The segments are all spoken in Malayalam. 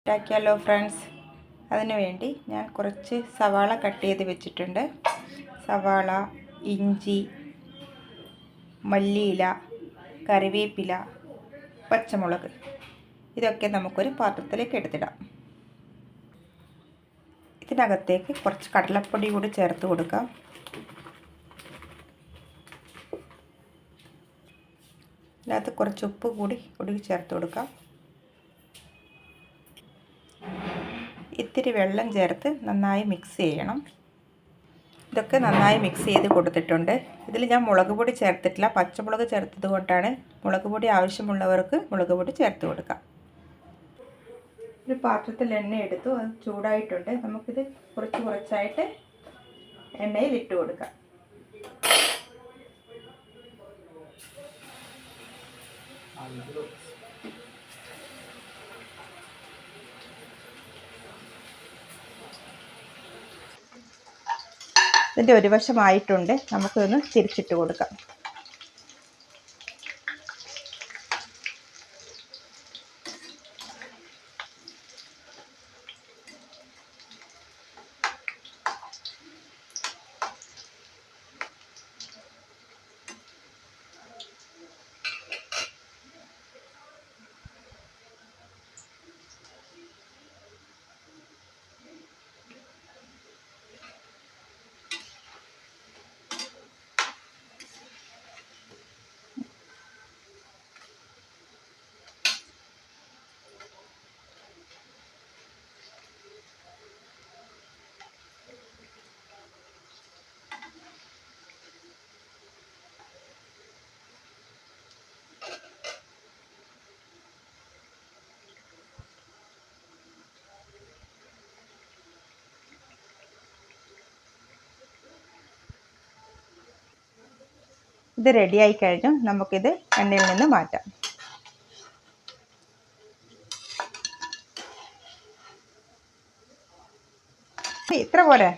ഉണ്ടാക്കിയാലോ ഫ്രണ്ട്സ്. അതിനു വേണ്ടി ഞാൻ കുറച്ച് സവാള കട്ട് ചെയ്ത് വെച്ചിട്ടുണ്ട്. സവാള, ഇഞ്ചി, മല്ലിയില, കറിവേപ്പില, പച്ചമുളക് ഇതൊക്കെ നമുക്കൊരു പാത്രത്തിലേക്ക് എടുത്തിടാം. ഇതിനകത്തേക്ക് കുറച്ച് കടലപ്പൊടി കൂടി ചേർത്ത് കൊടുക്കാം. ഇതിനകത്ത് കുറച്ച് ഉപ്പ് കൂടി ചേർത്ത് കൊടുക്കാം. ഇത്തിരി വെള്ളം ചേർത്ത് നന്നായി മിക്സ് ചെയ്യണം. ഇതൊക്കെ നന്നായി മിക്സ് ചെയ്ത് കൊടുത്തിട്ടുണ്ട്. ഇതിൽ ഞാൻ മുളക് പൊടി ചേർത്തിട്ടില്ല, പച്ചമുളക് ചേർത്തത് കൊണ്ടാണ്. മുളക് പൊടി ആവശ്യമുള്ളവർക്ക് മുളക് പൊടി ചേർത്ത് കൊടുക്കാം. ഒരു പാത്രത്തിൽ എണ്ണ എടുത്തു, അത് ചൂടായിട്ടുണ്ട്. നമുക്കിത് കുറച്ചായിട്ട് എണ്ണയിൽ ഇട്ട് കൊടുക്കാം. ഇതിൻ്റെ ഒരു വശമായിട്ടുണ്ട്, നമുക്കൊന്ന് തിരിച്ചിട്ട് കൊടുക്കാം. ഇത് റെഡിയായി കഴിഞ്ഞു. നമുക്കിത് എണ്ണയിൽ നിന്ന് മാറ്റാം. ഇത്ര പോരെ?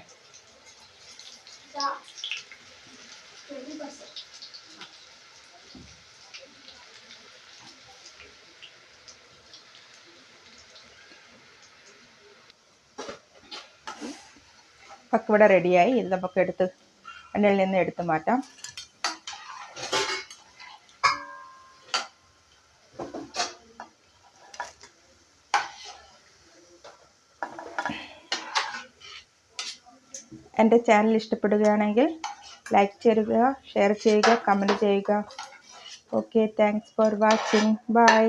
പക്കവട റെഡിയായി. ഇത് നമുക്ക് എണ്ണയിൽ നിന്ന് എടുത്ത് മാറ്റാം. എൻ്റെ ചാനൽ ഇഷ്ടപ്പെടുകയാണെങ്കിൽ ലൈക്ക് ചെയ്യുക, ഷെയർ ചെയ്യുക, കമൻറ്റ് ചെയ്യുക. Okay, thanks for watching. By.